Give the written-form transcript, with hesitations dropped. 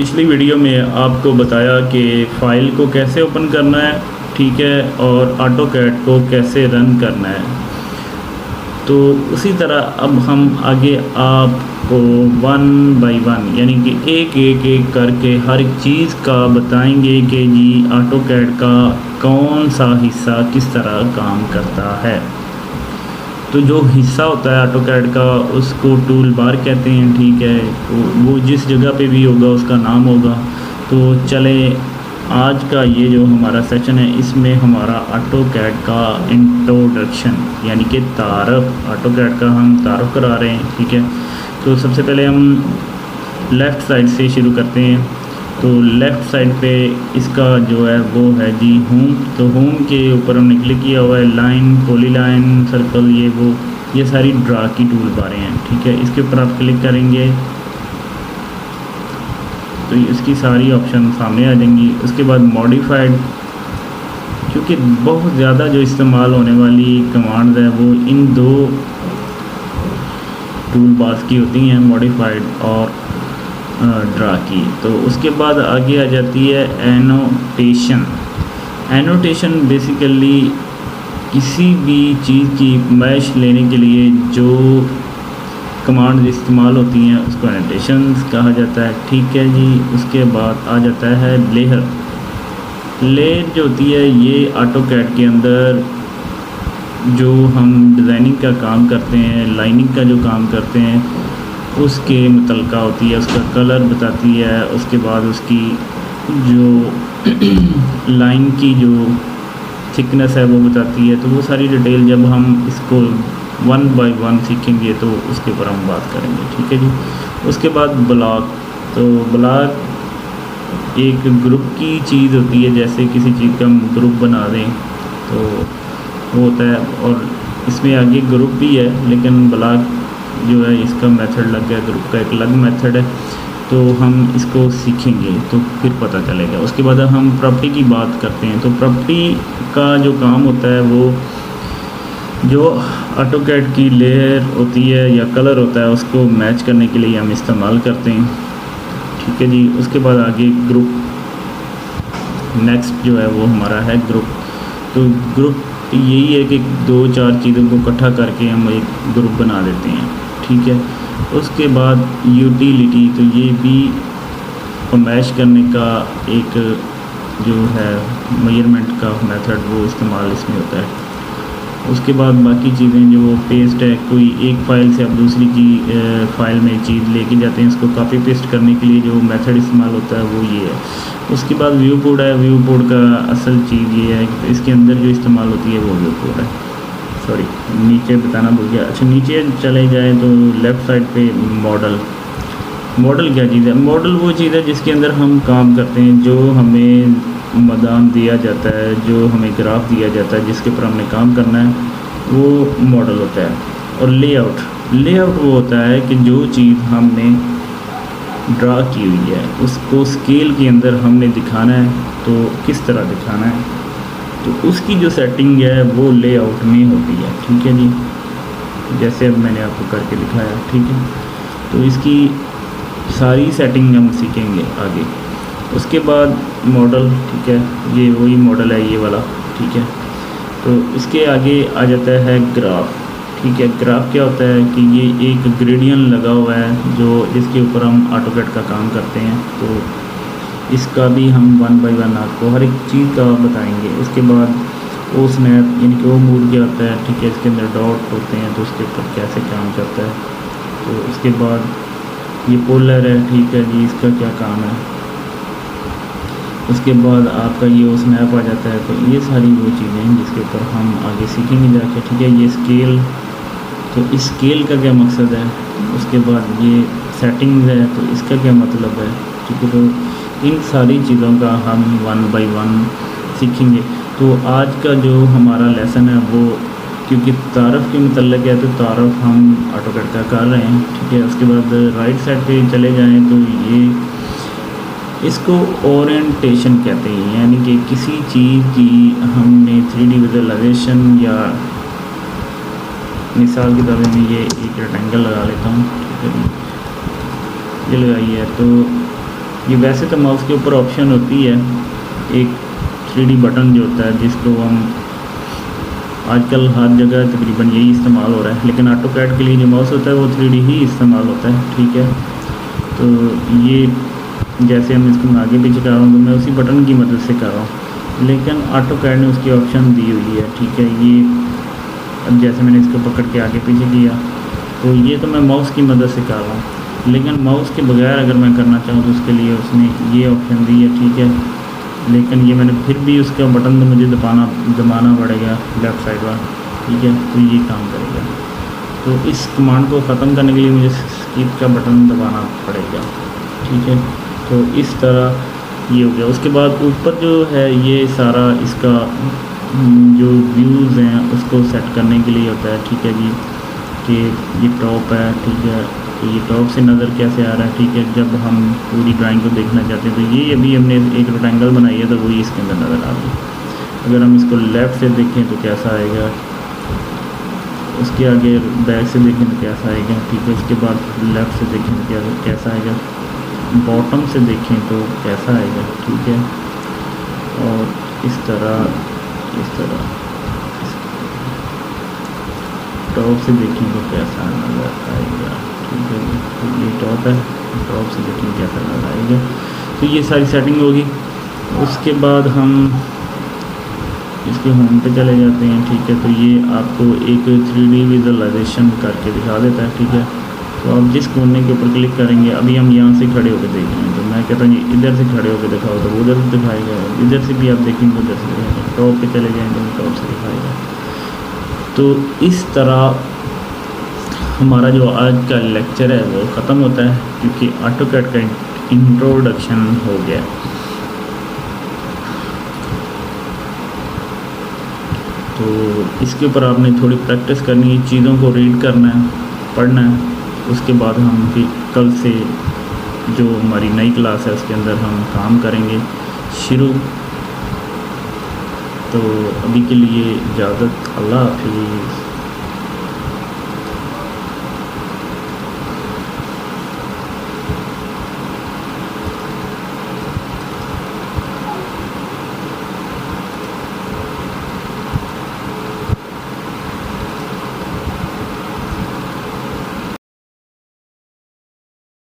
पिछली वीडियो में आपको बताया कि फ़ाइल को कैसे ओपन करना है, ठीक है, और ऑटोकैड को कैसे रन करना है। तो उसी तरह अब हम आगे आपको वन बाय वन यानी कि एक करके हर एक चीज़ का बताएंगे कि जी ऑटोकैड का कौन सा हिस्सा किस तरह काम करता है। तो जो हिस्सा होता है ऑटोकैड का उसको टूल बार कहते हैं, ठीक है। वो जिस जगह पे भी होगा उसका नाम होगा। तो चले आज का ये जो हमारा सेशन है इसमें हमारा ऑटोकैड का इंट्रोडक्शन यानी कि तारफ़, ऑटोकैड का हम तारफ़ करा रहे हैं, ठीक है। तो सबसे पहले हम लेफ़्ट साइड से शुरू करते हैं। तो लेफ़्ट साइड पे इसका जो है वो है जी होम। तो होम के ऊपर हमने क्लिक किया हुआ है, लाइन, पॉलीलाइन, सर्कल, ये सारी ड्रा की टूल बारें हैं, ठीक है। इसके ऊपर आप क्लिक करेंगे तो इसकी सारी ऑप्शन सामने आ जाएंगी। उसके बाद मॉडिफाइड, क्योंकि बहुत ज़्यादा जो इस्तेमाल होने वाली कमांड्स है वो इन दो टूल बार्स की होती हैं, मॉडिफाइड और ड्रा की। तो उसके बाद आगे आ जाती है एनोटेशन। एनोटेशन बेसिकली किसी भी चीज़ की मैश लेने के लिए जो कमांड इस्तेमाल होती हैं उसको एनोटेशंस कहा जाता है, ठीक है जी। उसके बाद आ जाता है लेयर। लेयर जो होती है ये ऑटोकैड के अंदर जो हम डिज़ाइनिंग का काम करते हैं, लाइनिंग का जो काम करते हैं उसके मुतलका होती है, उसका कलर बताती है। उसके बाद उसकी जो लाइन की जो थिकनेस है वो बताती है। तो वो सारी डिटेल जब हम इसको वन बाय वन सीखेंगे तो उसके ऊपर हम बात करेंगे, ठीक है जी। उसके बाद ब्लॉक। तो ब्लॉक एक ग्रुप की चीज़ होती है, जैसे किसी चीज़ का हम ग्रुप बना दें तो वो होता है। और इसमें आगे ग्रुप भी है लेकिन ब्लॉक जो है इसका मेथड लग गया, ग्रुप का एक अलग मेथड है। तो हम इसको सीखेंगे तो फिर पता चलेगा। उसके बाद हम प्रॉपर्टी की बात करते हैं। तो प्रॉपर्टी का जो काम होता है वो जो ऑटोकैड की लेयर होती है या कलर होता है उसको मैच करने के लिए हम इस्तेमाल करते हैं, ठीक है जी। उसके बाद आगे ग्रुप, नेक्स्ट जो है वो हमारा है ग्रुप। तो ग्रुप यही है कि दो चार चीज़ों को इकट्ठा करके हम एक ग्रुप बना देते हैं, ठीक है। उसके बाद यूटिलिटी, तो ये भी मैश करने का एक जो है मेजरमेंट का मेथड वो इस्तेमाल इसमें होता है। उसके बाद बाकी चीज़ें जो पेस्ट है, कोई एक फ़ाइल से आप दूसरी की फ़ाइल में चीज़ लेके जाते हैं, इसको कॉपी पेस्ट करने के लिए जो मेथड इस्तेमाल होता है वो ये है। उसके बाद व्यू कोड है। व्यू कोड का असल चीज़ ये है कि इसके अंदर जो इस्तेमाल होती है वो व्यू कोड है। सॉरी, नीचे बताना भूल गया। अच्छा, नीचे चले जाएँ तो लेफ़्ट साइड पे मॉडल। मॉडल क्या चीज़ है? मॉडल वो चीज़ है जिसके अंदर हम काम करते हैं, जो हमें मैदान दिया जाता है, जो हमें ग्राफ दिया जाता है, जिसके ऊपर हमने काम करना है, वो मॉडल होता है। और लेआउट, लेआउट वो होता है कि जो चीज़ हमने ड्रा की हुई है उसको स्केल के अंदर हमने दिखाना है तो किस तरह दिखाना है, तो उसकी जो सेटिंग है वो लेआउट में होती है, ठीक है जी। जैसे अब मैंने आपको करके दिखाया, ठीक है। तो इसकी सारी सेटिंग हम सीखेंगे आगे। उसके बाद मॉडल, ठीक है, ये वही मॉडल है ये वाला, ठीक है। तो इसके आगे आ जाता है ग्राफ, ठीक है। ग्राफ क्या होता है कि ये एक ग्रेडियंट लगा हुआ है जो जिसके ऊपर हम ऑटोकैड का काम करते हैं। तो इसका भी हम वन बाय वन आपको हर एक चीज़ का बताएंगे। उसके बाद वो स्नैप यानी कि वो मूड क्या होता है, ठीक है। इसके अंदर डॉट होते हैं तो उसके ऊपर कैसे काम करता है। तो उसके बाद ये पोलर है, ठीक है जी, इसका क्या काम है। उसके बाद आपका ये वो स्नैप आ जाता है। तो ये सारी वो चीज़ें हैं जिसके ऊपर हम आगे सीखेंगे जाके, ठीक है। ये स्केल, तो इस स्केल का क्या मकसद है। उसके बाद ये सेटिंग्स है तो इसका क्या मतलब है, ठीक है। तो इन सारी चीज़ों का हम वन बाय वन सीखेंगे। तो आज का जो हमारा लेसन है वो, क्योंकि तारफ़ के मतलब है तो तारफ़ हम ऑटोकैड का कर रहे हैं, ठीक है। उसके बाद राइट साइड पे चले जाएं तो ये इसको ओरिएंटेशन कहते हैं, यानी कि किसी चीज़ की हमने 3D विजुअलाइजेशन, या मिसाल के तौर पर मैं ये एक रेक्टेंगल लगा लेता हूँ, ठीक है। ये लगाई है तो ये वैसे तो माउस के ऊपर ऑप्शन होती है एक 3D बटन जो होता है, जिसको हम आजकल हर जगह तकरीबन यही इस्तेमाल हो रहा है, लेकिन ऑटोकैड के लिए जो माउस होता है वो 3D ही इस्तेमाल होता है, ठीक है। तो ये जैसे हम इसको मैं आगे पीछे कर रहा हूँ तो मैं उसी बटन की मदद से कर रहा हूँ, लेकिन ऑटोकैड ने उसकी ऑप्शन दी हुई है, ठीक है। ये अब जैसे मैंने इसको पकड़ के आगे पीछे किया तो ये तो मैं माउस की मदद से कर रहा हूँ, लेकिन माउस के बगैर अगर मैं करना चाहूँ तो उसके लिए उसने ये ऑप्शन दी है, ठीक है। लेकिन ये मैंने फिर भी उसका बटन तो मुझे दबाना पड़ेगा लेफ़्ट साइड वाला, ठीक है। तो ये काम करेगा। तो इस कमांड को ख़त्म करने के लिए मुझे स्किप का बटन दबाना पड़ेगा, ठीक है। तो इस तरह ये हो गया। उसके बाद ऊपर जो है ये सारा इसका जो व्यूज़ हैं उसको सेट करने के लिए होता है, ठीक है जी। कि ये टॉप है, ठीक है। तो ये टॉप से नज़र कैसे आ रहा है, ठीक है। जब हम पूरी ड्राइंग को देखना चाहते हैं तो ये अभी हमने एक रेक्टेंगल बनाई है तो वही इसके अंदर नज़र आ रही है। अगर हम इसको लेफ़्ट से देखें तो कैसा आएगा, उसके आगे बैक से देखें तो कैसा आएगा, ठीक है। उसके बाद लेफ़्ट से देखें तो कैसा आएगा, बॉटम से देखें तो कैसा आएगा, ठीक है। और इस तरह टॉप से देखें तो कैसा नज़र आएगा, ठीक है। तो ये टॉप है, टॉप से देखें कैसा नज़र आएगा। तो ये सारी सेटिंग होगी। उसके बाद हम इसके होम पे चले जाते हैं, ठीक है। तो ये आपको एक 3D विजुअलाइजेशन करके दिखा देता है, ठीक है। तो आप जिस कोने के ऊपर क्लिक करेंगे, अभी हम यहाँ से खड़े होकर देख रहे हैं तो मैं कहता हूँ इधर से खड़े होकर दिखाओ तो उधर से दिखाएगा, इधर से भी आप देखेंगे उधर से दिखाएगा, टॉप पे चले जाएंगे तो टॉप से दिखाएगा। तो इस तरह हमारा जो आज का लेक्चर है वो ख़त्म होता है, क्योंकि ऑटोकैड का इंट्रोडक्शन हो गया। तो इसके ऊपर आपने थोड़ी प्रैक्टिस करनी है, चीज़ों को रीड करना है, पढ़ना है। उसके बाद हम फिर कल से जो हमारी नई क्लास है उसके अंदर हम काम करेंगे शुरू। तो अभी के लिए इजाज़त, अल्लाह हाफिज़।